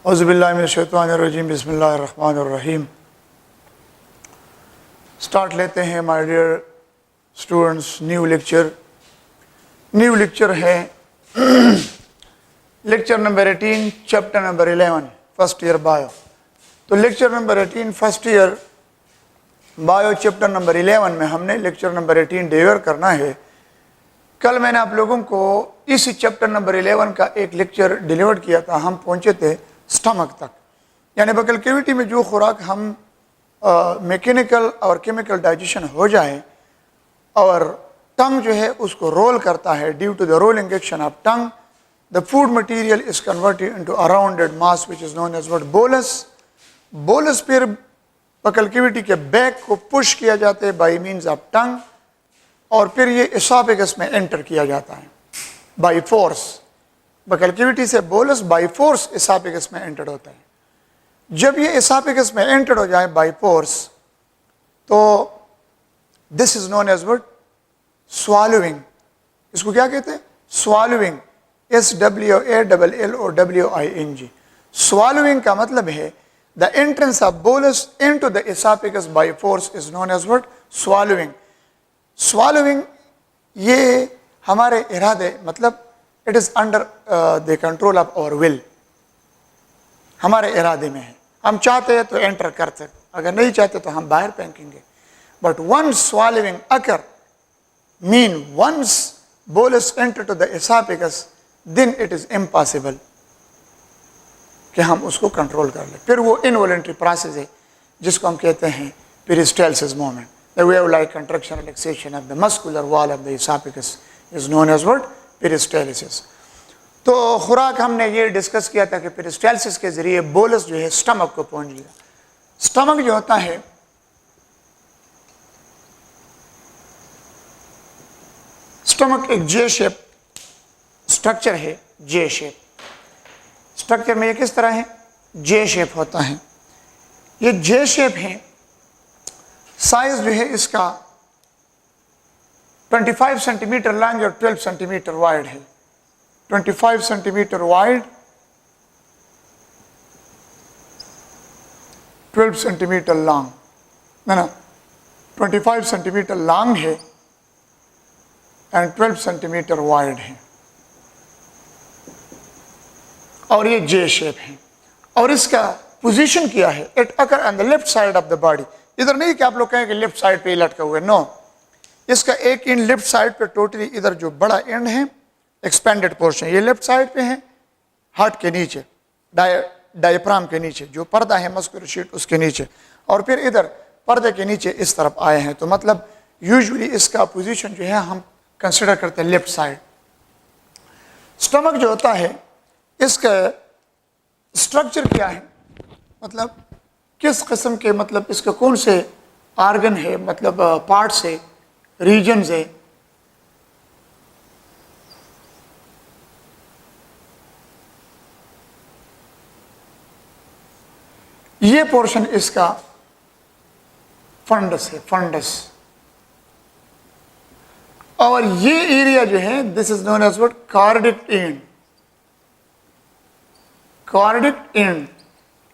औज़ुबिल्लाहिमिनश्शैतानिर्रजीम बिस्मिल्लाहिर्रहमानिर्रहीम। स्टार्ट लेते हैं my dear students. New lecture है lecture number 18 chapter number 11 first year bio. तो lecture number 18 first year bio chapter number 11 में हमने लेक्चर नंबर 18 डिलीवर करना है। कल मैंने आप लोगों को इस चैप्टर नंबर 11 का एक लेक्चर डिलीवर किया था। हम पहुंचे थे स्टमक तक, यानी बकल कैविटी में जो खुराक हम मैकेनिकल और केमिकल डाइजेशन हो जाए और टंग जो है उसको रोल करता है। Due to the rolling action of tongue the food material is converted into a rounded mass which is known as what bolus. Bolus फिर बकल कैविटी के बैक को पुश किया जाता है बाई मीन्स ऑफ टंग, और फिर ये esophagus में एंटर किया जाता है बाई फोर्स। बकल कैविटी से बोलस बाई फोर्स एसोफेगस में एंटर होता है। जब ये एसोफेगस में एंटर हो जाए बाई फोर्स तो this is known as what swallowing. इसको क्या कहते हैं? स्वॉलोइंग। SWALLOWING। स्वॉलोइंग का मतलब है the entrance of bolus into the esophagus by force is known as what swallowing. Swallowing ये हमारे इरादे मतलब it is under the control of our will. हमारे इरादे में है, हम चाहते हैं तो एंटर कर सकते, अगर नहीं चाहते तो हम बाहर फेंकेंगे। But once swallowing occur mean once bolus enter to the oesophagus then it is impossible कि हम उसको कंट्रोल कर ले। फिर वो इनवॉलंटरी प्रोसेस है जिसको हम कहते हैं peristalsis movement. The wave like contraction relaxation of the muscular wall of the esophagus is known as what peristalsis. तो खुराक हमने ये डिस्कस किया था कि पेरिस्टाल्सिस के जरिए बोलस जो है स्टमक को पहुंच गया। स्टमक जो होता है स्टमक एक जे शेप स्ट्रक्चर है। जे शेप स्ट्रक्चर में ये किस तरह है? जे शेप होता है। ये जे शेप है। साइज जो है इसका 25 सेंटीमीटर लॉन्ग और 12 सेंटीमीटर वाइड है। 25 सेंटीमीटर वाइड, 12 सेंटीमीटर लॉन्ग, ना 25 सेंटीमीटर लॉन्ग है एंड 12 सेंटीमीटर वाइड है, और ये जे शेप है। और इसका पोजीशन क्या है? It occur on the left side of the body. इधर नहीं कि आप लोग कहें कि लेफ्ट साइड पे लटका हुआ है, नो। इसका एक एंड लेफ्ट साइड पे टोटली, इधर जो बड़ा एंड है एक्सपेंडेड पोर्शन ये लेफ्ट साइड पे है, हार्ट के नीचे, डायफ्राम के नीचे, जो पर्दा है मस्कुलर शीट उसके नीचे, और फिर इधर पर्दे के नीचे इस तरफ आए हैं। तो मतलब यूजुअली इसका पोजीशन जो है हम कंसिडर करते हैं लेफ्ट साइड। स्टमक जो होता है इसका स्ट्रक्चर क्या है, मतलब किस किस्म के, मतलब इसके कौन से आर्गन है, मतलब पार्ट्स है, रीजन्स है। ये पोर्शन इसका फंडस है, फंडस। और ये एरिया जो है this is known as what cardiac end. Cardiac end,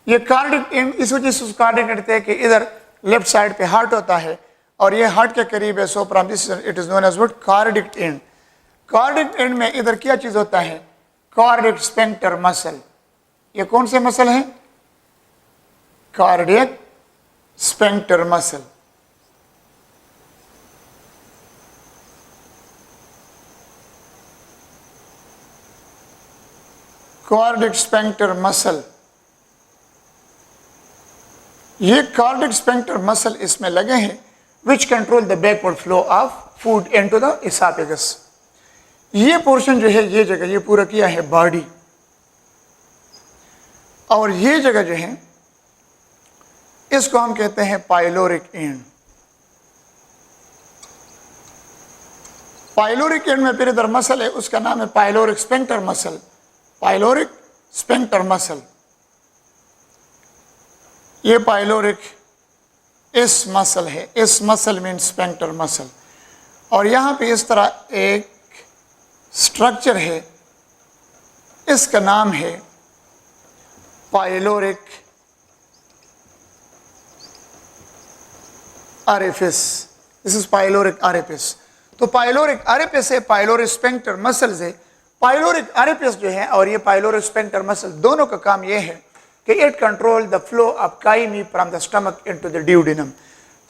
ये कार्डिक एंड इस वजह से कार्डिक कहते हैं कि इधर लेफ्ट साइड पे हार्ट होता है और ये हार्ट के करीब है। So from this it is known as what cardiac end. Cardiac end में इधर क्या चीज होता है? Cardiac sphincter muscle. ये कौन से मसल है? Cardiac sphincter muscle. Cardiac sphincter muscle, ये कार्डिक स्फिंक्टर मसल इसमें लगे हैं which control the backward flow of food into the esophagus. ये पोर्शन जो है, ये जगह, ये पूरा किया है बॉडी, और ये जगह जो है इसको हम कहते हैं पाइलोरिक एंड। पाइलोरिक एंड में फिर इधर मसल है, उसका नाम है pyloric sphincter muscle. Pyloric sphincter muscle, ये पाइलोरिक इस मसल है। इस मसल मीन स्फिंक्टर मसल। और यहां पे इस तरह एक स्ट्रक्चर है, इसका नाम है पाइलोरिक आरिफिस, दिस इज पाइलोरिक आरिफिस। तो पाइलोरिक आरिफिस है, पाइलोरिक स्फिंक्टर मसल्स है। पाइलोरिक आरिफिस जो है और ये पाइलोरिक स्फिंक्टर मसल दोनों का काम ये है कि it control the flow of chyme from the stomach into the duodenum.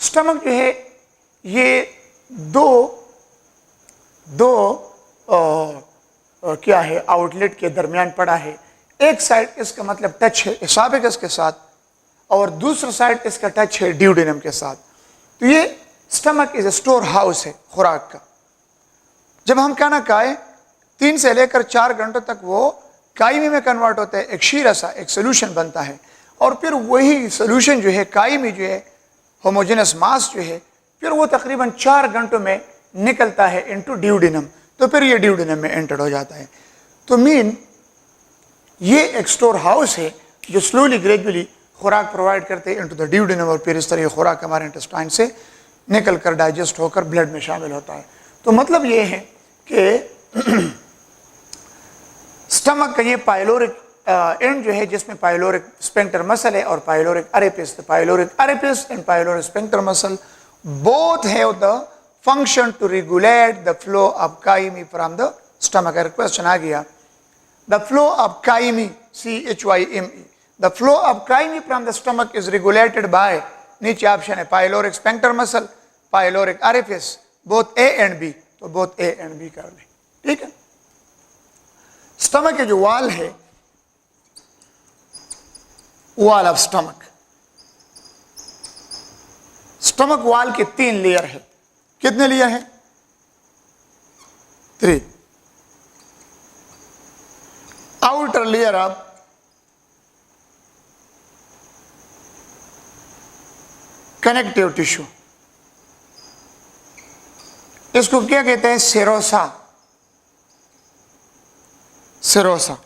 Stomach जो है ये दो क्या है आउटलेट के दरमियान पड़ा है। एक साइड इसका मतलब टच है एसोफेगस के साथ और दूसरा साइड इसका टच है ड्यूडेनम के साथ। तो ये stomach is a store house है खुराक का। जब हम खाना खाएं 3 से लेकर 4 घंटों तक वो कायमी में कन्वर्ट होता है, एक शीरा सा एक सोल्यूशन बनता है और फिर वही सोल्यूशन जो है कायमी जो है होमोजेनस मास जो है फिर वो तकरीबन 4 घंटों में निकलता है इनटू ड्यूडेनम। तो फिर ये ड्यूडेनम में एंटर हो जाता है। तो मीन ये एक स्टोर हाउस है जो स्लोली ग्रेजुअली खुराक प्रोवाइड करते हैं इनटू द ड्यूडेनम और फिर इस तरह खुराक हमारे इंटेस्टाइन से निकल कर डाइजेस्ट होकर ब्लड में शामिल होता है। तो मतलब ये है कि स्टमक का ये पाइलोरिक एंड जो है जिसमें पाइलोरिक स्फिंक्टर मसल है और pyloric orifice, pyloric orifice and pyloric sphincter muscle both have the function to regulate the flow of chyme from the stomach। अगर क्वेश्चन आ गया the flow of chyme, CHYME, the flow of chyme from the stomach is regulated by, नीचे option है pyloric sphincter muscle, pyloric orifice, both A and B। तो both A and B कर लें, ठीक है। स्टमक के जो वाल है, वाल ऑफ स्टमक, स्टमक वाल के 3 लेयर है। कितने लेयर है? 3। Outer layer of connective tissue, इसको क्या कहते हैं? Serosa, serosa.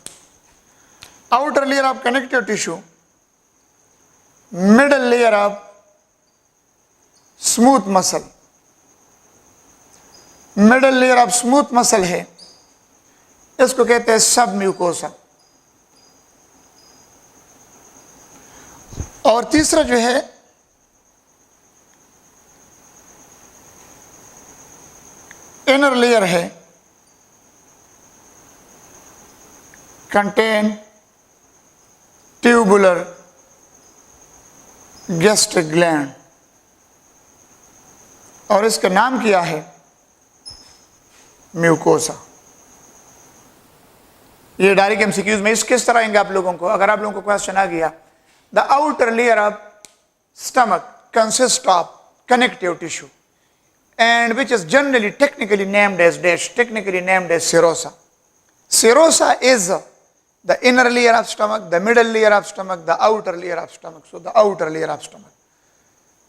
Outer layer of connective tissue, middle layer of smooth muscle, middle layer of smooth muscle है, इसको कहते हैं सब म्यूकोसा। और तीसरा जो है इनर लेयर है, कंटेन ट्यूबुलर गैस्ट्रिक ग्लैंड और इसका नाम क्या है? म्यूकोसा। ये डायरेक्ट एमसीक्यूज में इस किस तरह आएंगे आप लोगों को? अगर आप लोगों को क्वेश्चन आ गया the outer layer of stomach consist of connective tissue and which is generally technically named as dash, technically named as serosa. Serosa is the inner layer of stomach, the middle layer of stomach, the outer layer of stomach. So the outer layer of stomach.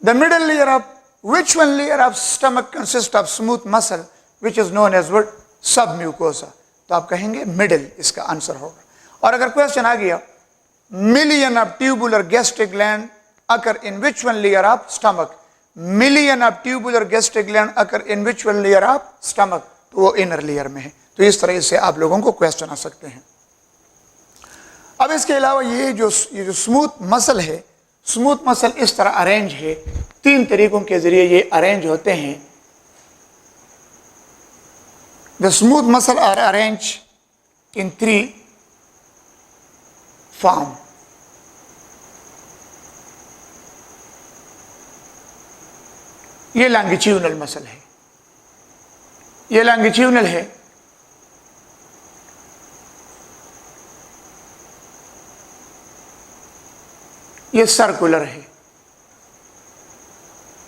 The middle layer of which one layer of stomach consists of smooth muscle which is known as what? Submucosa. तो आप कहेंगे middle इसका answer होगा। और अगर question आ गया million of tubular gastric gland occur in which one layer of stomach? Million of tubular gastric gland occur in which one layer of stomach? तो वो inner layer में है। तो इस तरह से आप लोगों को क्वेश्चन आ सकते हैं। अब इसके अलावा ये जो स्मूथ मसल है, स्मूथ मसल इस तरह अरेंज है, 3 तरीकों के जरिए ये अरेंज होते हैं। The smooth muscle are arrange in 3 form. ये लॉन्गिट्यूडनल मसल है, ये लॉन्गिट्यूडनल है, ये सर्कुलर है,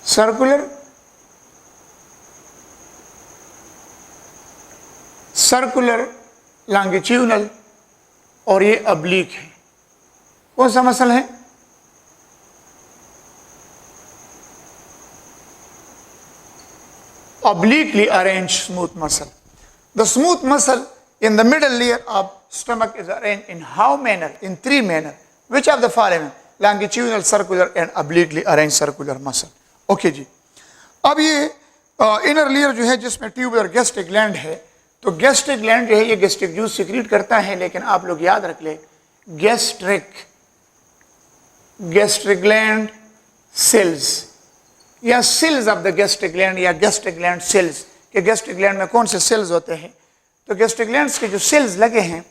सर्कुलर, सर्कुलर, लॉन्गिट्यूडनल और ये अब्लीक है। कौन सा मसल है? obliquely arranged smooth muscle. The smooth muscle in the middle layer of stomach is arranged in how manner? In 3 manner. Which of the following? Longitudinal, circular and obliquely arranged circular muscle. Okay जी। अब ये inner layer जो है जिसमें tubular gastric gland है, तो gastric gland जो है ये गैस्ट्रिक जूस सिक्रीट करता है, लेकिन आप लोग याद रख ले गैस्ट्रिक गैस्ट्रिक ग्लैंड सेल्स या cells of the gastric gland या गैस्ट्रिक ग्लैंड सेल्स कि गैस्ट्रिक ग्लैंड में कौन से सेल्स होते हैं। तो गैस्ट्रिक ग्लैंड्स के जो सेल्स लगे हैं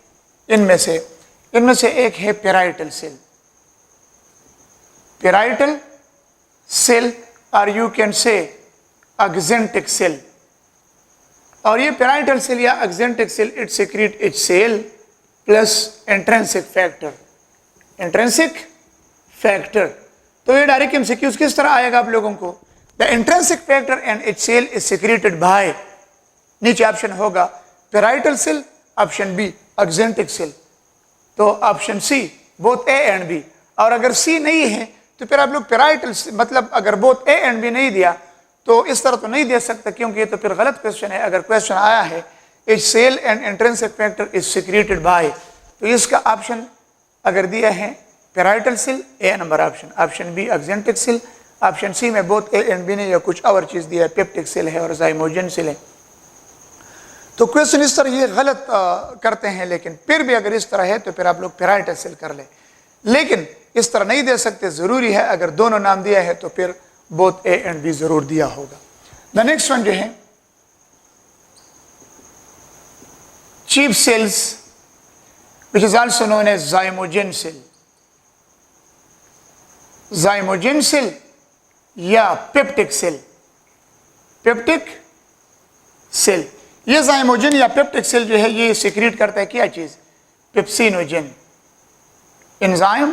इनमें से एक है पेराइटल सेल। पेराइटल सेल और you can say oxyntic cell. और ये पेराइटल सेल या oxyntic cell it secrete HCl plus intrinsic factor. Intrinsic factor तो ये डायरेक्ट एमसीक्यूज किस तरह आएगा आप लोगों को। The intrinsic factor and HCl is secreted by, नीचे ऑप्शन होगा parietal cell, option B oxyntic cell, तो option C both A and B. और अगर सी नहीं है तो फिर आप लोग पेराइटल मतलब अगर बोथ ए एंड बी नहीं दिया तो इस तरह तो नहीं दे सकता, क्योंकि ये तो फिर गलत क्वेश्चन है। अगर क्वेश्चन आया है HCl and intrinsic factor is secreted by, तो इसका ऑप्शन अगर दिया है parietal cell, A number option, option B oxyntic cell, option C में बोथ ए एंड बी नहीं या कुछ और चीज दिया है, पेप्टिक सेल है और जाइमोजन सेल है। तो क्वेश्चन इस तरह ये गलत करते हैं, लेकिन फिर भी अगर इस तरह है तो फिर आप लोग पेराइटल सेल कर ले, लेकिन इस तरह नहीं दे सकते। जरूरी है अगर दोनों नाम दिया है तो फिर बोथ ए एंड बी जरूर दिया होगा। द नेक्स्ट वन जो है chief cells which is also known as zymogen cell. Zymogen cell या पेप्टिक सेल। पेप्टिक सेल, ये जाइमोजन या पेप्टिक सेल जो है ये सिक्रीट करता है क्या चीज, पेप्सिनोजन। एंजाइम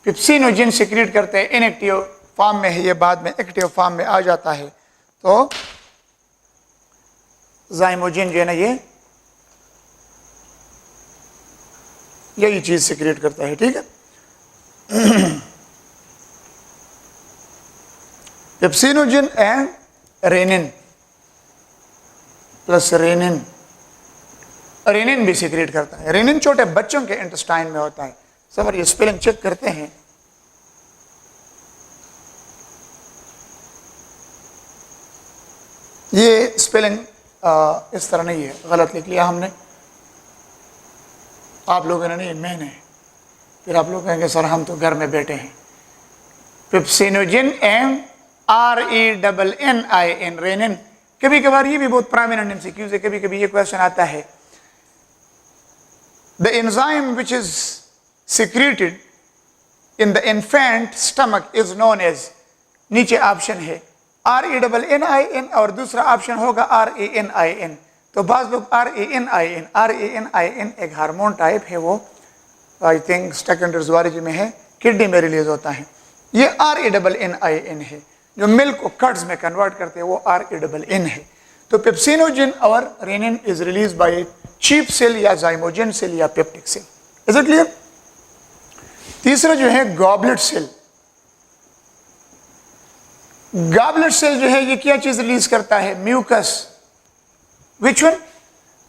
पेप्सिनोजन सिक्रीट करते हैं, इनएक्टिव फॉर्म में है, ये बाद में एक्टिव फॉर्म में आ जाता है। तो जाइमोजन जो है ना ये यही चीज सिक्रीट करता है, ठीक है। Pepsinogen and rennin plus rennin, rennin भी सिक्रीट करता है। रेनिन छोटे बच्चों के इंटेस्टाइन में होता है। सर ये स्पेलिंग चेक करते हैं, ये स्पेलिंग इस तरह नहीं है, गलत लिख लिया हमने, आप लोगों ने नहीं मैंने, फिर आप लोग कहेंगे सर हम तो घर में बैठे हैं। पेप्सिनोजन एंड RENNIN रेनिन, कभी कभार ये भी बहुत प्रोमिनेंट एमसीक्यूज है, कभी कभी ये क्वेश्चन आता है। The enzyme which is secreted in the infant stomach is known as, नीचे ऑप्शन है RENNIN और दूसरा ऑप्शन होगा RANIN। तो बाज लोग RANIN एक हार्मोन टाइप है, वो आई थिंक सेकेंडरी में है, किडनी में रिलीज होता है। ये RANNIN है जो मिल्क को कर्ड्स में कन्वर्ट करते हैं, वो RANN है। तो पेप्सिनोजन और rennin is release by chief cell या जाइमोजन सेल या peptic cell. Is it clear. तीसरा जो है गॉबलेट सेल। गॉबलेट सेल जो है ये क्या चीज रिलीज करता है, mucus. Which one,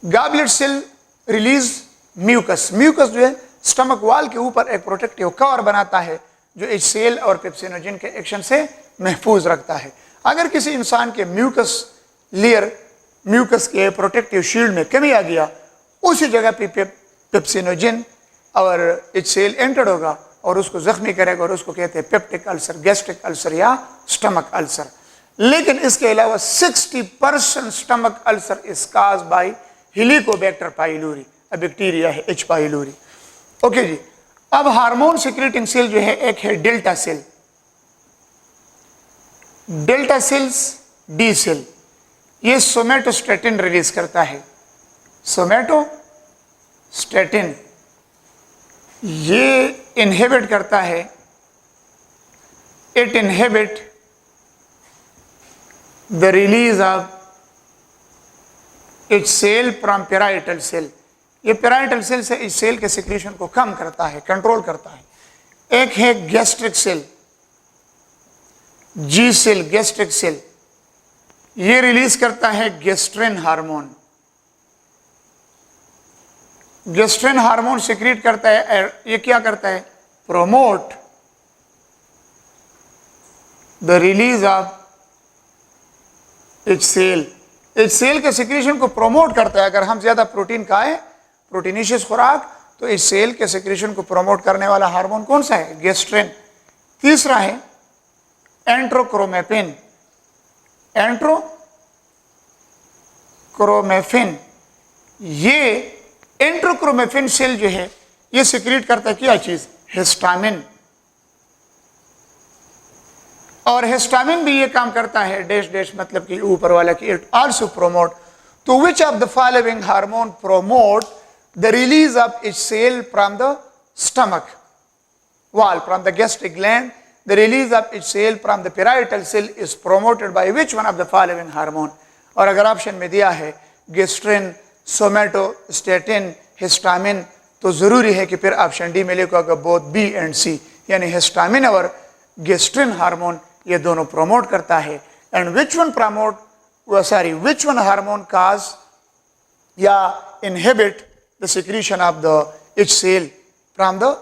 goblet cell release mucus. Mucus जो है स्टमक वॉल के ऊपर एक प्रोटेक्टिव कवर बनाता है जो इस सेल और पेप्सिनोजन के एक्शन से महफूज रखता है। अगर किसी इंसान के म्यूकस लेयर, म्यूकस के प्रोटेक्टिव शील्ड में कमी आ गया, उसी जगह पे पेप्सिनोजन और इच सेल एंटर होगा और उसको जख्मी करेगा और उसको कहते हैं पेप्टिक अल्सर, गैस्ट्रिक अल्सर या स्टमक अल्सर। लेकिन इसके अलावा 60% stomach ulcer is caused by Helicobacter pylori, bacteria है एच पाइलोरी। ओके जी, अब हार्मोन सिक्रेटिंग सेल जो है एक है delta cell. Delta cells D cell, ये सोमेटोस्टेटिन रिलीज करता है। सोमेटोस्टेटिन ये इनहिबिट करता है, it inhibit the release of HCl from parietal cell. ये पेराइटल सेल से इस सेल के सिक्रीशन को कम करता है, कंट्रोल करता है। एक है gastric cell, G cell, gastric cell, ये रिलीज करता है gastrin hormone. Gastrin hormone secrete करता है, ये क्या करता है, promote the release of HCl. HCl के सिक्रीशन को प्रोमोट करता है। अगर हम ज्यादा प्रोटीन खाएं, प्रोटीनिशियस खुराक, तो इस सेल के सिक्रीशन को प्रोमोट करने वाला हार्मोन कौन सा है, गैस्ट्रिन। तीसरा है एंट्रोक्रोमेफिन। एंट्रोक्रोमेफिन, ये एंट्रोक्रोमेफिन सेल जो है ये सिक्रीट करता है क्या चीज? हिस्टामिन। और हिस्टामिन भी ये काम करता है डैश डैश मतलब कि ऊपर वाला कि इट आल्सो प्रोमोट। तो which of the following hormone promote the release of HCl from the stomach wall, from the gastric gland? The release of its cell from the parietal cell is promoted by which one of the following hormone? और अगर option में दिया है गेस्ट्रिन, somatostatin, histamine, तो जरूरी है कि फिर ऑप्शन डी में लिखोगे बोथ बी एंड सी, यानी हिस्टामिन और गेस्ट्रिन हार्मोन ये दोनों प्रोमोट करता है। And which one promote which one hormone cause या inhibit the secretion of the HCl from the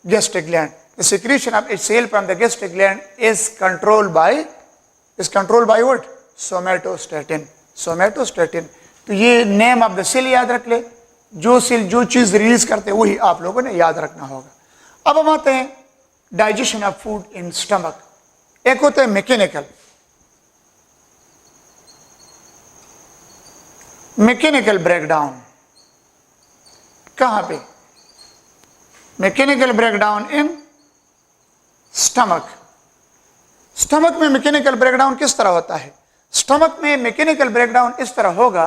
gastric gland? The secretion of its cell from the gastric gland is controlled by what? Somatostatin. Somatostatin। तो ये name of the cell याद रख ले, जो cell जो चीज release करते हैं वही आप लोगों ने याद रखना होगा। अब हम आते हैं digestion of food in stomach. एक होता है मैकेनिकल ब्रेकडाउन। कहां पे? Mechanical breakdown in stomach. Stomach में मैकेनिकल ब्रेकडाउन किस तरह होता है? स्टमक में मैकेनिकल ब्रेकडाउन इस तरह होगा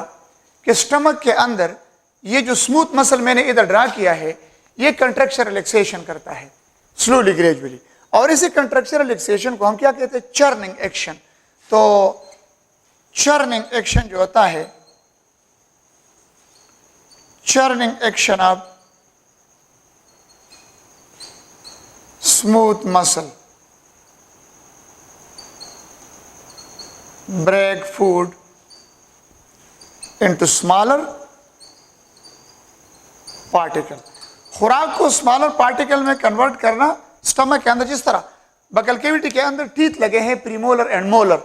कि स्टमक के अंदर ये जो स्मूथ मसल मैंने इधर ड्रा किया है ये कंट्रैक्शन रिलैक्सेशन करता है स्लोली ग्रेजुअली, और इसी कंट्रैक्शन रिलैक्सेशन को हम क्या कहते हैं? Churning action. तो चर्निंग एक्शन जो होता है, churning action of smooth muscle break food into smaller particle। खुराक को स्मॉलर पार्टिकल में कन्वर्ट करना स्टमक के अंदर, जिस तरह बकल कैविटी के अंदर टीथ लगे हैं प्रीमोलर एंड मोलर,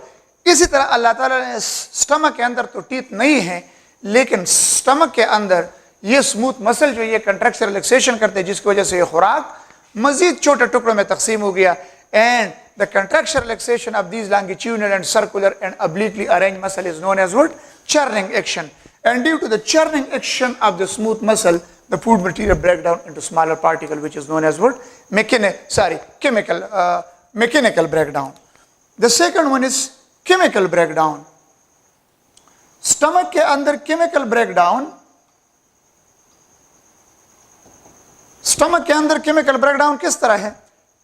इसी तरह अल्लाह ताला ने स्टमक के अंदर तो टीथ नहीं है लेकिन स्टमक के अंदर ये स्मूथ मसल जो ये कंट्रैक्शन रिलैक्सेशन करते हैं जिसकी वजह से ये खुराक मजीद छोटे टुकड़ों में तकसीम हो गया। And the contraction relaxation of these longitudinal and circular and obliquely arranged muscle is known as what? Churning action। And due to the churning action of the smooth muscle, the food material break down into smaller particle which is known as what? Mechanical breakdown। The second one is chemical breakdown। Stomach के अंदर chemical breakdown, stomach के अंदर chemical breakdown किस तरह है?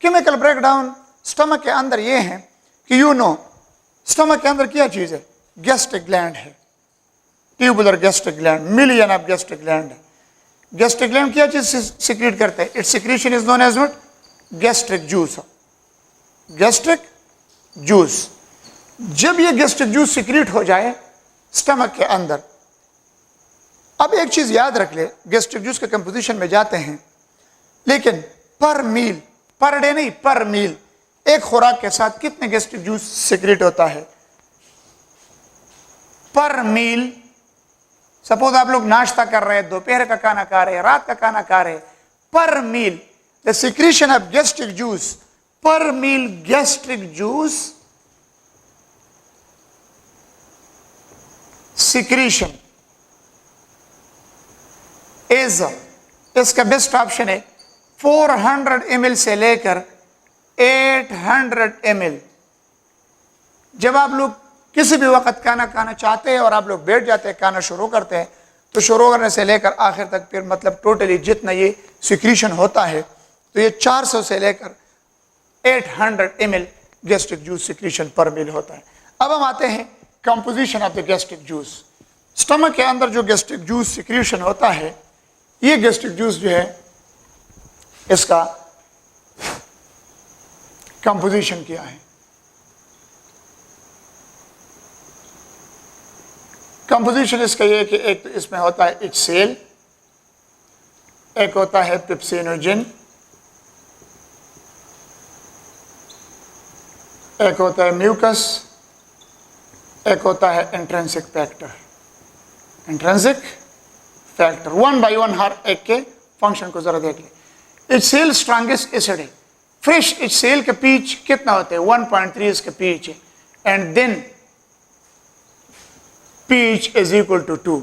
Chemical breakdown stomach के अंदर ये है कि स्टमक के अंदर क्या चीज है? गैस्ट्रिक ग्लैंड है, tubular gastric gland, million of gastric gland है। गैस्ट्रिक ग्लैंड क्या चीज सिक्रीट करते हैं? Its secretion is known as what? Gastric juice. Gastric juice, जब ये गैस्ट्रिक जूस सिक्रीट हो जाए स्टमक के अंदर, अब एक चीज याद रख ले, गैस्ट्रिक जूस के कंपोजिशन में जाते हैं लेकिन पर मील, पर डे नहीं, पर मील एक खुराक के साथ कितने गैस्ट्रिक जूस सिक्रेट होता है? पर मील, सपोज आप लोग नाश्ता कर रहे हैं, दोपहर का खाना खा रहे हैं, रात का खाना खा रहे हैं, per meal the secretion of gastric juice, per meal gastric juice secretion is, इसका बेस्ट ऑप्शन है 400 ml से लेकर 800 ml। जब आप लोग किसी भी वक्त खाना खाना चाहते हैं और आप लोग बैठ जाते हैं, खाना शुरू करते हैं, तो शुरू करने से लेकर आखिर तक फिर मतलब टोटली जितना ये सिक्रीशन होता है तो ये 400 से लेकर 800 ml गैस्ट्रिक जूस सिक्रीशन पर मील होता है। अब हम आते हैं composition of the gastric juice. Stomach के अंदर जो गैस्ट्रिक जूस सिक्रीशन होता है, ये गैस्ट्रिक जूस जो है इसका कंपोजिशन क्या है? कंपोजिशन इसका ये है कि एक तो इसमें होता है इच सेल, एक होता है पिप्सिनोजिन, एक होता है म्यूकस, एक होता है intrinsic factor. Intrinsic factor one by one हर एक के फंक्शन को जरा देख ले। इच सेल स्ट्रॉन्गेस्ट एसिड है, फ्रेश सेल का पीच कितना होता है 1.3 इसका पीच है, and then pH is equal to 2.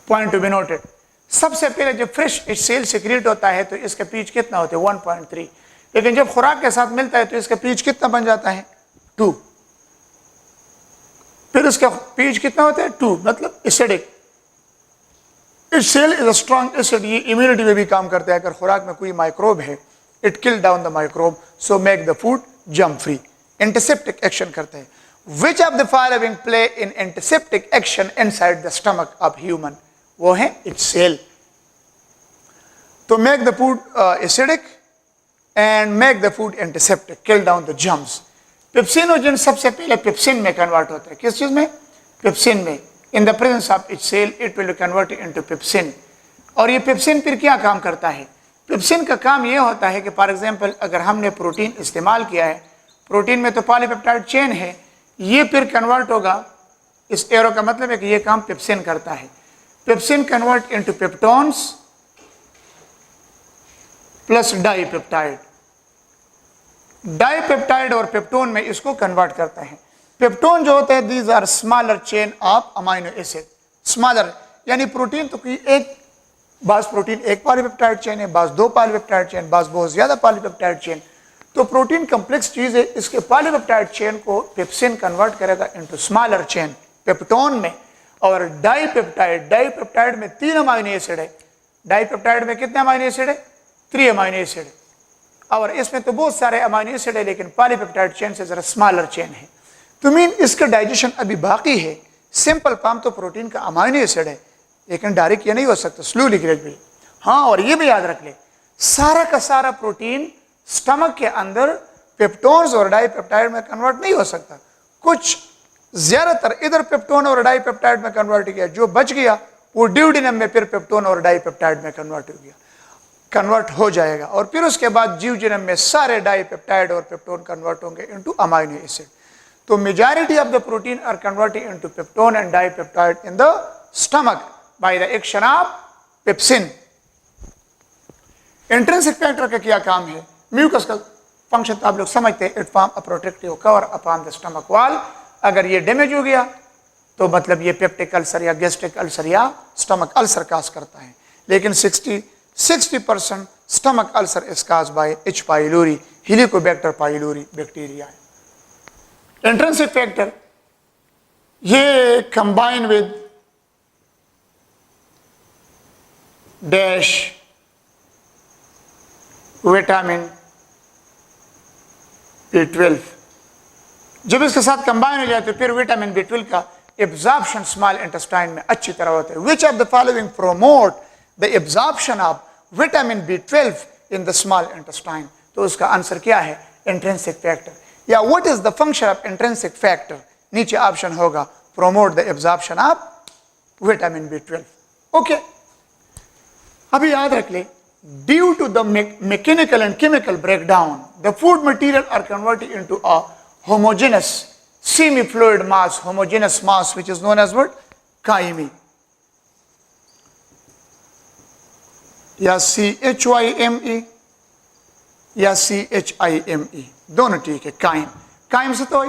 Point to be noted. सबसे पहले जब फ्रेश सेल सिक्रीट होता है तो इसका पीच कितना होता है 1.3, लेकिन जब खुराक के साथ मिलता है तो इसका पीच कितना बन जाता है 2. फिर इसका पीच कितना होता है 2, मतलब एसिडिक. इस cell is a strong acid. ये इम्यूनिटी में भी काम करता है. अगर खुराक में कोई माइक्रोब है, it kill down the microbe, so make the food jump free. Antiseptic action करते हैं. विच of the following play in antiseptic action inside the stomach of human? वो है इट्स सेल. तो make the food acidic and make the food antiseptic, kill down the germs. Pepsinogen सबसे पहले pepsin में convert होता है. किस चीज में? पेप्सिन में. इन द प्रेजेंस ऑफ इट्स सेल it will convert into pepsin. और ये पेप्सिन फिर क्या काम करता है? पेप्सिन का काम ये होता है कि फॉर एग्जांपल अगर हमने प्रोटीन इस्तेमाल किया है, प्रोटीन में तो पॉलीपेप्टाइड चेन है, ये फिर कन्वर्ट होगा. इस एरो का मतलब है कि ये काम पेप्सिन करता है. Pepsin convert into peptones plus dipeptide. Dipeptide और पेप्टोन में इसको कन्वर्ट करता है. पेप्टोन जो होते हैं these are smaller chain of amino acid. Smaller यानी प्रोटीन तो कोई एक, बास प्रोटीन एक पॉलीपेप्टाइड चेन है, बास 2 पॉलीपेप्टाइड चेन, बास बहुत ज्यादा पॉलीपेप्टाइड चेन. तो प्रोटीन कम्प्लेक्स चीज है. इसके पॉलीपेप्टाइड चेन को पेप्सिन कन्वर्ट करेगा इनटू स्मॉलर चेन पेप्टोन में. और डाइपेप्टाइड में 3 अमाइनो एसिड है. डाइपेप्टाइड में कितने अमाइनो एसिड है? 3 अमाइनो एसिड. और इसमें तो बहुत सारे अमाइनो एसिड है, लेकिन पॉलीपेप्टाइड चेन से जरा स्मॉलर चेन है. तो मीन इसका डाइजेशन अभी बाकी है. सिंपल फॉर्म तो प्रोटीन का अमाइनो एसिड है, लेकिन डायरेक्ट ये नहीं हो सकता, स्लोली ग्रेजुअली. हाँ, और ये भी याद रख ले, सारा का सारा प्रोटीन स्टमक के अंदर पेप्टोन्स और डाइपेप्टाइड में कन्वर्ट नहीं हो सकता. कुछ ज्यादातर इधर पेप्टोन और डाइपेप्टाइड में कन्वर्ट किया, जो बच गया वो ड्यूडेनम में फिर पेप्टोन और डाइपेप्टाइड में कन्वर्ट हो जाएगा. और फिर उसके बाद जीवजनम में सारे डाइपेप्टाइड और पेप्टोन कन्वर्ट होंगे इनटू अमाइनो एसिड. तो majority of the protein are converted into peptone and dipeptide in the stomach by the action of pepsin. Intrinsic factor का क्या काम है? म्यूकस का फंक्शन तो आप लोग समझते हैं. It form a protective cover upon the stomach wall. अगर ये डैमेज हो गया तो मतलब ये पेप्टिक अल्सर या गैस्ट्रिक अल्सर या स्टमक अल्सर काज करता है. लेकिन 60% stomach ulcer is cause by H. Pylori, helicobacter pylori bacteria. Intrinsic factor ये combine with dash vitamin B12. जब इसके साथ कंबाइन हो जाए तो फिर विटामिन B12 का एब्जॉर्प्शन स्मॉल इंटेस्टाइन में अच्छी तरह होता है. Which of the following promote the absorption of vitamin B12 in the small intestine? तो उसका आंसर क्या है? Intrinsic factor. या what is the function of intrinsic factor? नीचे ऑप्शन होगा promote the absorption of vitamin B12. Okay, अभी याद रख ले, due to the mechanical and chemical breakdown, the food material are converted into a homogeneous semi-fluid mass, homogeneous mass, which is known as what? Chyme. या CHYME या CHIME, दोनों ठीक है. Crime से तो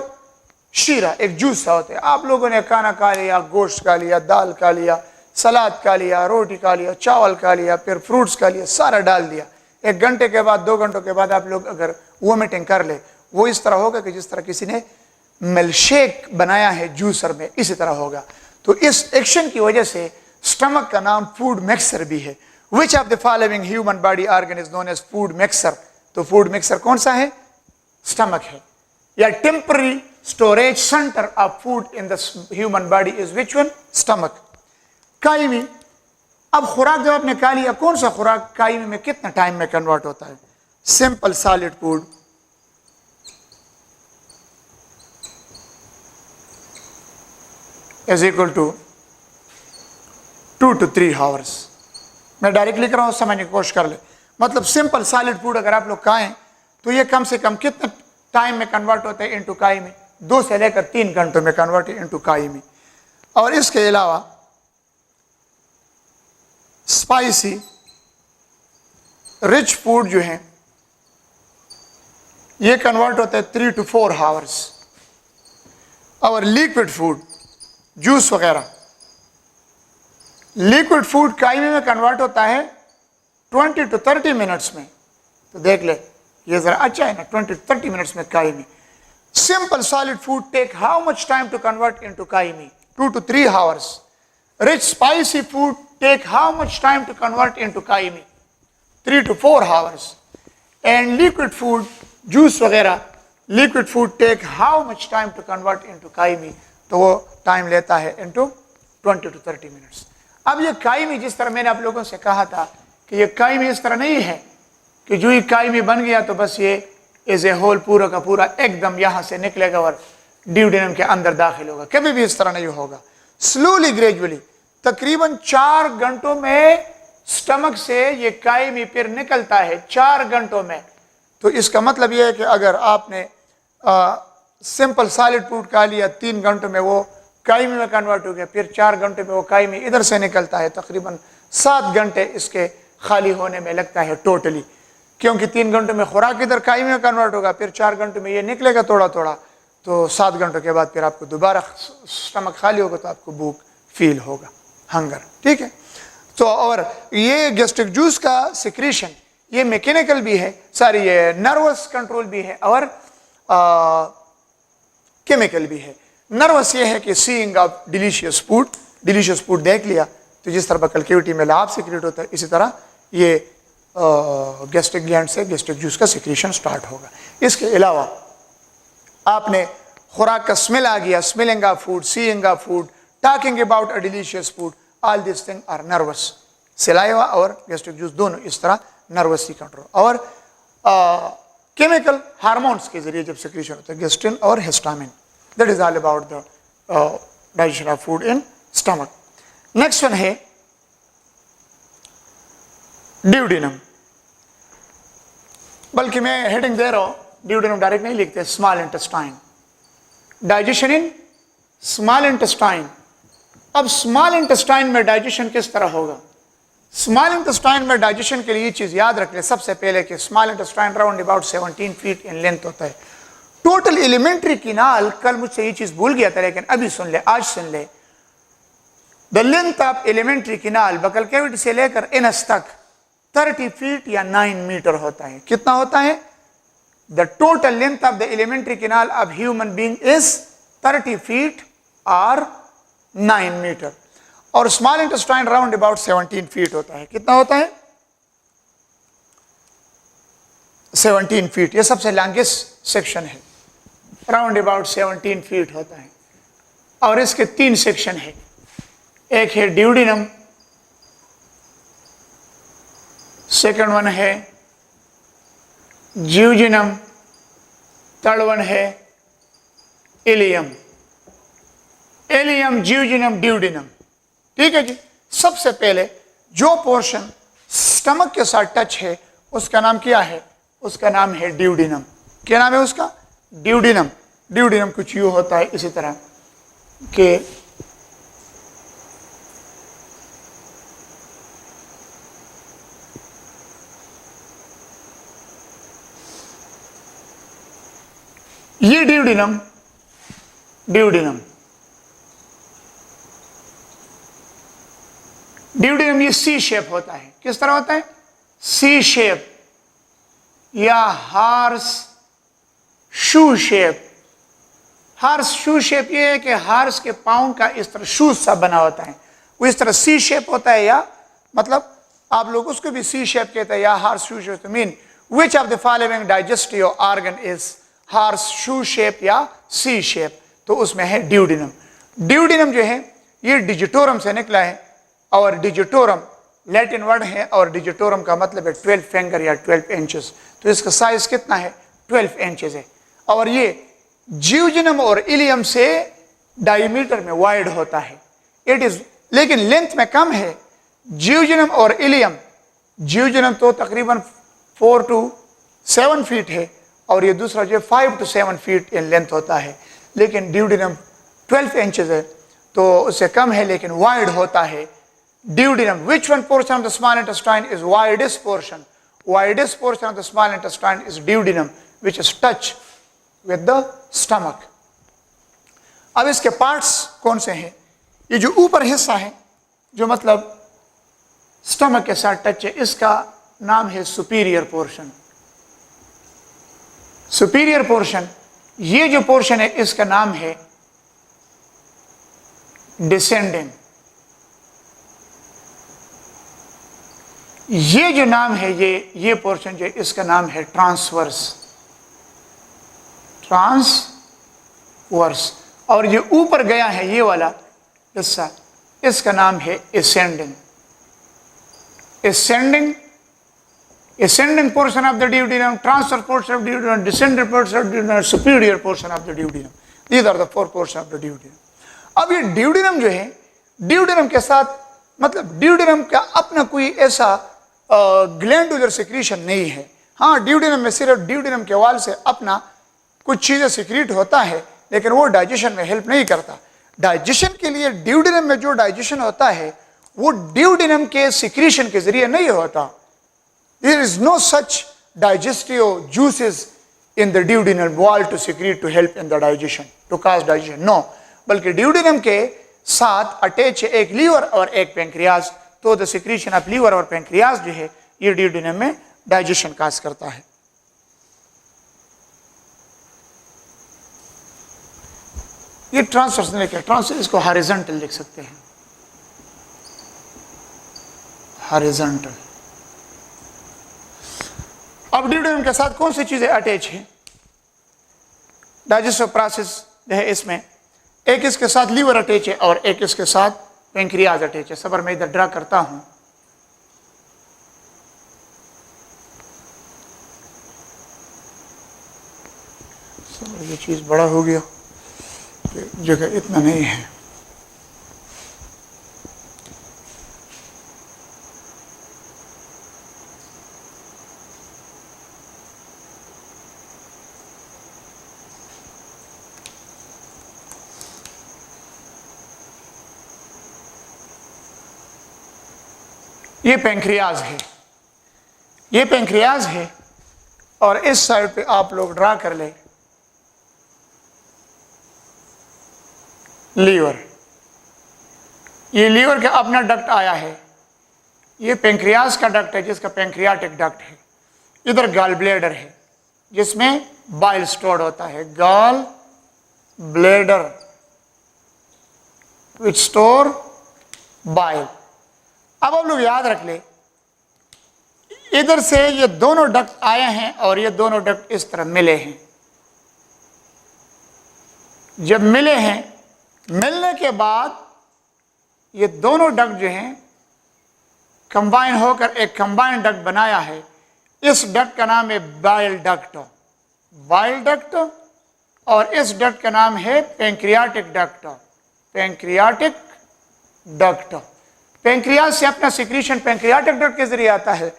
शीरा, एक जूस होता है. आप लोगों ने खाना खा लिया, गोश्त खा लिया, दाल खा लिया, सलाद खा लिया, रोटी खा लिया, चावल खा लिया, फिर फ्रूट्स खा लिया, सारा डाल दिया. 1 घंटे के बाद 2 घंटों के बाद आप लोग अगर वोमिटिंग कर ले, वो इस तरह होगा कि जिस तरह किसी ने मिल्कशेक बनाया है जूसर में, इसी तरह होगा. तो इस एक्शन की वजह से स्टमक का नाम फूड मिक्सर भी है. Which of the following human body organ is known as food mixer? तो फूड मिक्सर कौन सा है? स्टमक है. या temporary storage centre of food in the human body is which one? Stomach. Chyme. अब खुराक जब आपने खा लिया, कौन सा खुराक कायमी में कितना टाइम में कन्वर्ट होता है? Simple solid food is equal to 2 to 3 hours. मैं डायरेक्ट लिख रहा हूं, समझने की कोशिश कर ले. मतलब सिंपल सॉलिड फूड अगर आप लोग खाएं तो ये कम से कम कितना टाइम में कन्वर्ट होता है इनटू कायमी? 2 से लेकर 3 घंटों में कन्वर्ट इनटू कायमी. और इसके अलावा स्पाइसी रिच फूड जो है ये कन्वर्ट होता है 3 to 4 hours। और लिक्विड फूड, जूस वगैरह, लिक्विड फूड कायमी में कन्वर्ट होता है 20 to 30 मिनट्स में। तो देख ले, ये जरा अच्छा है ना, 20 to 30 मिनट्स में chyme. Simple solid food take how much time to convert into chyme? 2 to 3 hours। Rich spicy food take how much time to convert into chyme? 3 to 4 hours। And liquid food, juice वगैरह, liquid food take how much time to convert into chyme? तो वो time लेता है into 20 to 30 minutes. अब ये कायमी, जिस तरह मैंने आप लोगों से कहा था कि ये कायमी इस तरह नहीं है कि जो ही कायमी बन गया तो बस ये एज ए होल पूरा का पूरा एकदम यहां से निकलेगा और ड्यूडेनम के अंदर दाखिल होगा। कभी भी इस तरह नहीं होगा। स्लोली ग्रेजुअली, तकरीबन 4 घंटों में स्टमक से ये कायमी फिर निकलता है, 4 घंटों में। तो इसका मतलब यह है कि अगर आपने सिंपल सॉलिड फूड खा लिया, 3 घंटों में वो कायमी में कन्वर्ट हो गया, फिर 4 घंटे में वो कायमी इधर से निकलता है। तकरीबन 7 घंटे इसके खाली होने में लगता है टोटली, क्योंकि 3 घंटों में खुराक इधर कायमी में कन्वर्ट होगा, फिर 4 घंटों में ये निकलेगा थोड़ा थोड़ा। तो 7 घंटों के बाद फिर आपको दोबारा स्टमक खाली होगा तो आपको भूख फील होगा, हंगर। ठीक है। तो और ये गैस्ट्रिक जूस का सिक्रीशन ये मैकेनिकल भी है, सारी ये नर्वस कंट्रोल भी है और केमिकल भी है। नर्वस ये है कि सीइंग ऑफ डिलीशियस फूड देख लिया तो जिस तरह बकल कैविटी में लाभ सिक्रेट होता है, इसी तरह ये गैस्ट्रिक ग्लैंड से गैस्ट्रिक जूस का सिक्रीशन स्टार्ट होगा। इसके अलावा आपने खुराक का स्मेल आ गया, smelling of food, seeing of food, talking about a delicious food, all this thing are nervous. Saliva और गैस्ट्रिक जूस दोनों इस तरह नर्वस की कंट्रोल। और केमिकल हार्मोन्स के जरिए जब सिक्रीशन होता है, गेस्ट्रिन और histamine, that is all about the digestion of food in stomach. Next one है ड्यूडेनम, बल्कि मैं हेडिंग दे रहा हूं, ड्यूडेनम डायरेक्ट नहीं लिखते, small intestine, digestion in small intestine. अब स्मॉल इंटेस्टाइन में डाइजेशन किस तरह होगा? स्मॉल इंटेस्टाइन में डाइजेशन के लिए ये चीज याद रख ले सबसे पहले कि small intestine round about 17 feet in length होता है। टोटल एलिमेंट्री किनाल, कल मुझसे ये चीज भूल गया था लेकिन अभी सुन ले, आज सुन ले। The length of alimentary canal buccal cavity से लेकर एनस तक 30 फीट या 9 मीटर होता है। कितना होता है? The total length of the alimentary canal of human being is 30 feet और 9 मीटर। और small intestine round about 17 feet होता है। कितना होता है? 17 फीट। ये सबसे लॉन्गेस्ट सेक्शन है, राउंड अबाउट 17 फीट होता है। और इसके 3 सेक्शन है, एक है ड्यूडेनम, सेकंड वन है ज्यूजिनम, थर्ड वन है इलियम। Ileum, jejunum, duodenum. ठीक है जी। सबसे पहले जो पोर्शन स्टमक के साथ टच है उसका नाम क्या है? उसका नाम है ड्यूडेनम। क्या नाम है उसका? ड्यूडेनम। ड्यूडेनम कुछ यूं होता है इसी तरह कि ये ड्यूडेनम, ड्यूडेनम ड्यूडेनम ये सी शेप होता है। किस तरह होता है? सी शेप या horse shoe shape. Horse shoe shape ये है कि हार्स के पाँव का इस तरह शूज सा बना होता है, वो इस तरह सी शेप होता है, या मतलब आप लोग उसको भी सी शेप कहते हैं या horse shoe shape. Mean which of the following digestive organ is horse shoe shape या सी शेप? तो उसमें है ड्यूडेनम। ड्यूडेनम जो है ये डिजिटोरम से निकला है, और डिजिटोरम लैटिन वर्ड है, और डिजिटोरम का मतलब है 12 फिंगर या 12 इंचेस। तो इसका साइज कितना है? 12 इंचेस है। और ये ज्यूजिनम और इलियम से डायमीटर में वाइड होता है, इट इज, लेकिन लेंथ में कम है। ज्यूजिनम और इलियम, ज्यूजिनम तो तकरीबन 4 to 7 फीट है और ये दूसरा जो 5 to 7 फीट इन लेंथ होता है, लेकिन ड्यूडेनम 12 इंचेस है तो उससे कम है लेकिन वाइड होता है। Duodenum, which one portion of the small intestine is widest portion? widest portion of the small intestine is duodenum, which is touch with the stomach. अब इसके पार्ट्स कौन से हैं? ये जो ऊपर हिस्सा है, जो मतलब स्टमक के साथ टच है, इसका नाम है सुपीरियर पोर्शन. सुपीरियर पोर्शन, ये जो पोर्शन है इसका नाम है डिसेंडिंग. ये जो नाम है, ये पोर्शन जो है इसका नाम है ट्रांसवर्स. ट्रांसवर्स. और जो ऊपर गया है ये वाला हिस्सा, इसका नाम है ascending. ascending portion of the duodenum, transverse portion of the duodenum, descending portion of the duodenum, superior portion of the duodenum. These are the 4 portions of the duodenum. अब ये duodenum जो है, duodenum के साथ मतलब duodenum का अपना कोई ऐसा ग्लैंडुलर सिक्रीशन नहीं है. हाँ, duodenum में सिर्फ duodenum के वाल से अपना कुछ चीजें सिक्रीट होता है, लेकिन वो डाइजेशन में हेल्प नहीं करता. डाइजेशन के लिए duodenum में जो डाइजेशन होता है वो duodenum के सिक्रीशन के जरिए नहीं होता. There is no such digestive juices in the duodenal wall to secrete to help in the digestion, to cause digestion. No, बल्कि duodenum के साथ अटैच है एक लीवर और एक पेंक्रियाज. तो द सिक्रीशन ऑफ लीवर और पेंक्रियाज जो है ये duodenum में डाइजेशन काज करता है. ये ट्रांसवर्स नहीं लिखा, ट्रांसवर्स इसको हॉरिजॉन्टल लिख सकते हैं. हॉरिजॉन्टल. अब duodenum के साथ कौन सी चीजें अटैच हैं? डाइजेस्टिव प्रोसेस है इसमें. एक इसके साथ लीवर अटैच है और एक इसके साथ पेंक्रियाज अटैच है. सबर मैं इधर ड्रा करता हूं. ये चीज बड़ा हो गया, जगह इतना नहीं है. ये पेंक्रियाज है, ये पेंक्रियाज है. और इस साइड पे आप लोग ड्रा कर ले लीवर. ये लीवर का अपना डक्ट आया है. ये पेंक्रियाज का डक्ट है जिसका पेंक्रियाटिक डक्ट है. इधर गॉल ब्लैडर है जिसमें बाइल स्टोर्ड होता है. Gall bladder which store bile. अब आप लोग याद रख ले, इधर से ये दोनों डक्ट आए हैं और ये दोनों डक्ट इस तरह मिले हैं. जब मिले हैं, मिलने के बाद ये दोनों डक्ट जो हैं कंबाइन होकर एक कंबाइंड डक्ट बनाया है. इस डक्ट का नाम है बाइल डक्ट. Bile duct. और इस डक्ट का नाम है pancreatic duct. Pancreatic duct. Pancreas से अपना सिक्रीशन पेंक्रियाटिक डक्ट के जरिए आता है.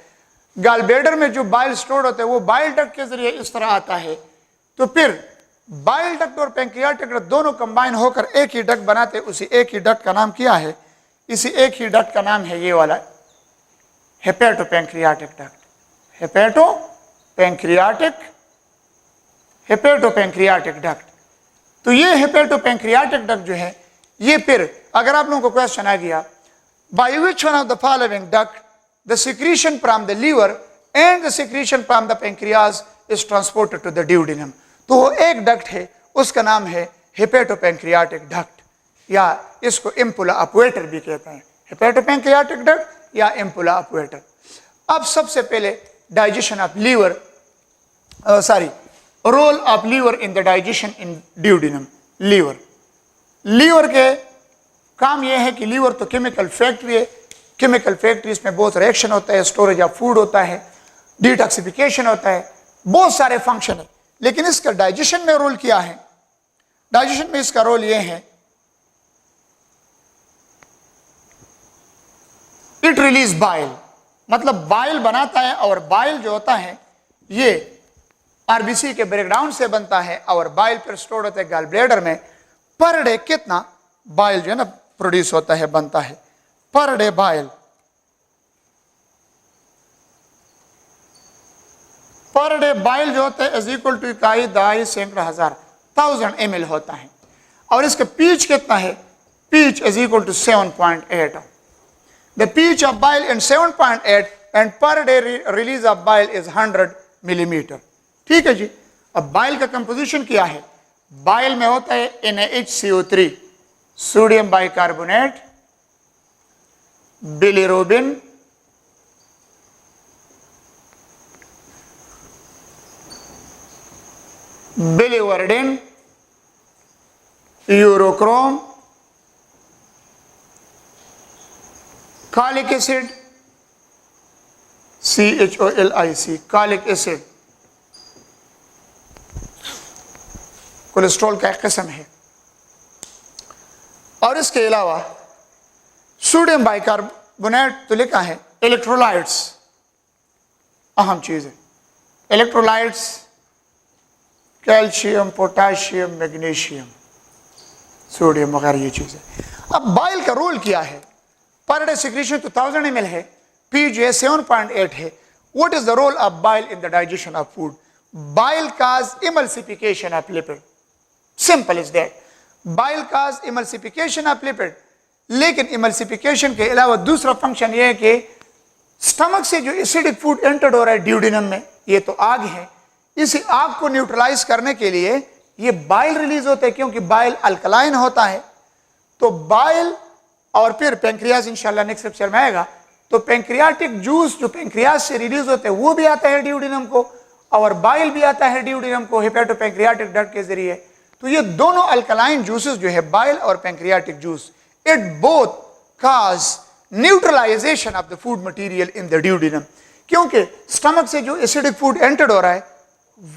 गॉल ब्लैडर में जो बाइल स्टोर होता है वो बाइल डक्ट के जरिए इस तरह आता है. तो फिर बाइल डक्ट और पेंक्रियाटिक डक्ट दोनों कंबाइन होकर एक ही डक्ट बनाते. उसी एक ही डक्ट का नाम क्या है? इसी एक ही डक्ट का नाम है ये वाला hepato pancreatic duct. Hepato pancreatic duct. तो ये हेपेटो पेंक्रियाटिक डक्ट जो है ये फिर अगर आप लोगों को क्वेश्चन आ गया, by which one of the following duct the secretion from the liver and the secretion from the pancreas is transported to the duodenum. तो वो एक डक्ट है, उसका नाम है हेपेटोपेंक्रियाटिक डक्ट या इसको इम्पुला अप्वेटर भी कहते हैं. हेपेटोपेंक्रियाटिक डक्ट या इम्पुला अप्वेटर. अब सबसे पहले digestion of liver, role of liver in the digestion in duodenum. Liver के काम यह है कि लीवर तो केमिकल फैक्ट्री है. केमिकल फैक्ट्रीज में बहुत रिएक्शन होता है, स्टोरेज ऑफ फूड होता है, डिटॉक्सिफिकेशन होता है, बहुत सारे फंक्शन है. लेकिन इसका डाइजेशन में रोल क्या है? डाइजेशन में इसका रोल यह है, इट रिलीज बाइल. मतलब बाइल बनाता है और बाइल जो होता है ये आरबीसी के ब्रेकडाउन से बनता है और बाइल पर स्टोर होता है गॉल ब्लैडर में. पर डे कितना बाइल जो है ना प्रोड्यूस होता है, बनता है per day bile. Per day bile जो होता है इज इक्वल टू इकाई दहाई सैकड़ा हजार 1000 ml होता है। और इसका पीच कितना है? PH is equal to 7.8। The pH of bile in 7.8 and per day release of bile is 100 millimetre. ठीक है जी। अब बाइल का कंपोजिशन क्या है? बाइल में होता है NaHCO3, sodium bicarbonate, bilirubin, बिलिवर्डिन, urochrome, कालिक एसिड, CHOLIC, कालिक एसिड कोलेस्ट्रॉल का एक किस्म है। और इसके अलावा सोडियम बाइकार्बोनेट तो लिखा है। इलेक्ट्रोलाइट्स अहम चीज है। Electrolytes calcium, potassium, magnesium, sodium वगैरह ये चीजें। अब बाइल का रोल क्या है? पर डे सिक्रीशन तो 1000 ml है, पी जो है 7.8 है। What is the role of bile in the digestion of food? Bile cause emulsification of lipid, simple is that. Bile cause emulsification of lipid. लेकिन emulsification के अलावा दूसरा फंक्शन यह है कि स्टमक से जो एसिडिक फूड एंटर्ड हो रहा है ड्यूडेनम में, ये तो आग है, इसी आग को न्यूट्रलाइज करने के लिए ये बाइल रिलीज होता है, क्योंकि बाइल अल्कलाइन होता है। तो बाइल और फिर पेंक्रियाज इंशाल्लाह नेक्स्ट लेक्चर में आएगा। तो पेंक्रियाटिक जूस जो पेंक्रियाज से रिलीज होते हैं वो भी आता है ड्यूडेनम को, और बाइल भी आता है ड्यूडेनम को हेपेटोपेंक्रियाटिक डक्ट के जरिए। तो ये दोनों अल्कलाइन जूसेस जो है बाइल और pancreatic juice, it both cause neutralisation of the food material in the duodenum. क्योंकि स्टमक से जो एसिडिक फूड एंटर्ड हो रहा है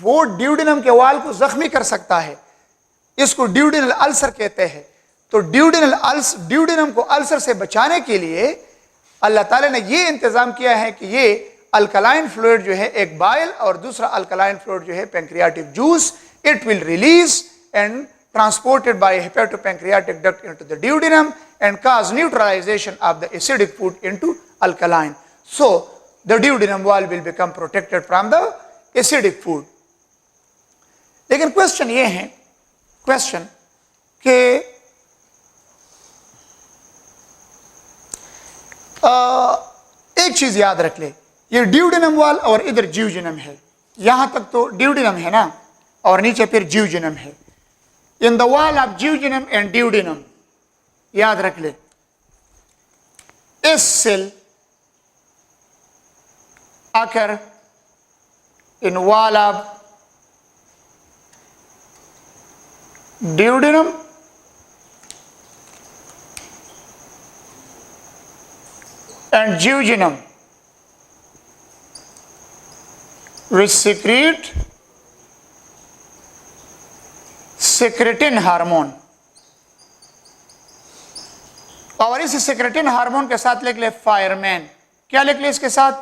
वो ड्यूडेनम के वाल को जख्मी कर सकता है, इसको ड्यूडेनल अल्सर कहते हैं। तो ड्यूडेनम को अल्सर से बचाने के लिए अल्लाह ताला ने ये इंतजाम किया है कि ये अल्कलाइन फ्लूइड जो है एक बाइल और दूसरा अल्कलाइन फ्लूइड जो है pancreatic juice, it will release and transported by hepatopancreatic duct into the duodenum and cause neutralization of the acidic food into alkaline. So the duodenum wall will become protected from the acidic food. लेकिन question ये है, question कि एक चीज याद रख ले, ये ड्यूडेनम वॉल और इधर ज्यूजेनम है, यहां तक तो ड्यूडेनम है ना, और नीचे फिर ज्यूजेनम है। In the wall of jejunum and duodenum, याद रख ले, इस cell occur in wall of duodenum and jejunum, which secrete secretin hormone. और इस सेक्रेटिन हार्मोन के साथ लिख ले फायरमैन। क्या लिख ले इसके साथ?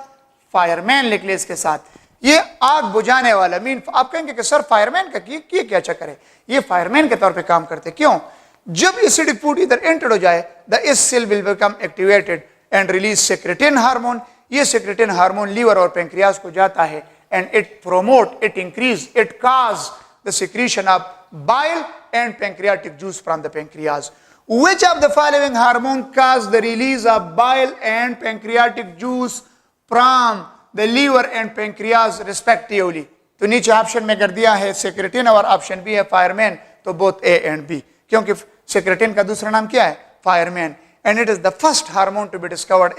फायरमैन लिख ले इसके साथ। ये आग बुझाने वाला मीन। आप कहेंगे कि सर फायरमैन का क्या चक्कर है? ये फायरमैन के तौर पे काम करते। क्यों? जब एसिडिक फूड इधर एंटर हो जाए, the S cell will become activated and release secretin hormone. ये सेक्रेटिन हार्मोन लीवर और पेंक्रियाज को जाता है and it promote, it increase, it cause the secretion of bile and pancreatic juice from the pancreas. Which of the following hormone cause the release of bile and pancreatic juice from the liver and pancreas respectively? तो नीचे option में कर दिया है secretin और option B है fireman, तो बोथ ए एंड बी, क्योंकि सेक्रेटिन का दूसरा नाम क्या है? Fireman. And it is the first hormone to be discovered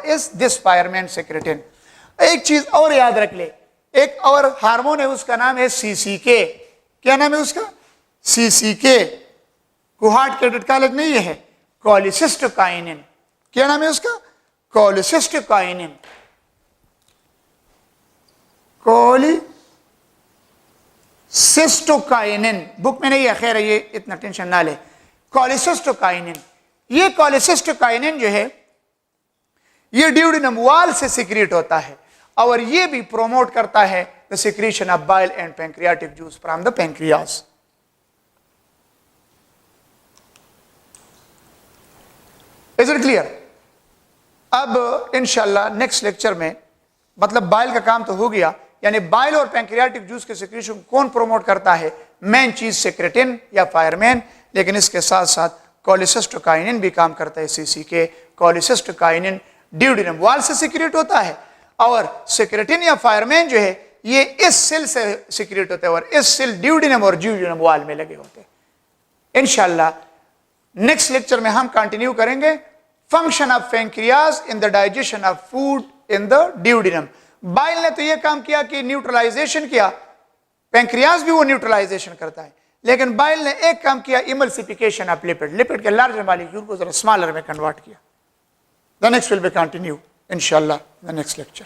is this fireman secretin. एक चीज और याद रख ले, एक और हार्मोन है, उसका नाम है सीसीके। क्या नाम है उसका? सीसीके। कुहार्ट कैडेट कॉलेज नहीं है, कोलिसिस्टोकाइनिन। क्या नाम है उसका? कोलिसिस्टोकाइनिन। कोलिसिस्टोकाइनिन बुक में नहीं है, खैर ये इतना टेंशन ना ले। कोलिसिस्टोकाइनिन, ये कोलिसिस्टोकाइनिन जो है ये ड्यूडेनम वॉल से सिक्रीट होता है और ये भी प्रोमोट करता है the secretion of bile and pancreatic juice from the pancreas. Is it clear? अब इंशाल्लाह नेक्स्ट लेक्चर में मतलब बाइल का काम तो हो गया, यानी बाइल और पैंक्रियाटिक जूस के सिक्रीशन कौन प्रोमोट करता है? मेन चीज सेक्रेटिन या फायरमैन, लेकिन इसके साथ साथ कोलिसिस्टोकाइनिन भी काम करता है। सीसी के कोलिसिस्टोकाइनिन ड्यूडेनम वॉल से सिक्रेट होता है, और सेक्रेटिन या फायरमैन जो है ये इस सेल से सिक्रेट होता है, और इस सेल ड्यूडेनम और ड्यूडेनम वॉल में लगे होते हैं। इंशाल्लाह नेक्स्ट लेक्चर में हम कंटिन्यू करेंगे function of pancreas in the digestion of food in the duodenum. Bile ने तो यह काम किया कि न्यूट्रलाइजेशन किया, पैंक्रियाज भी वो न्यूट्रलाइजेशन करता है, लेकिन बाइल ने एक काम किया, इमल्सिफिकेशन ऑफ लिपिड, लिपिड के लार्जर मॉलिक्यूल को जरा स्मॉलर में कन्वर्ट किया। The next will be continue इंशाल्लाह द नेक्स्ट लेक्चर।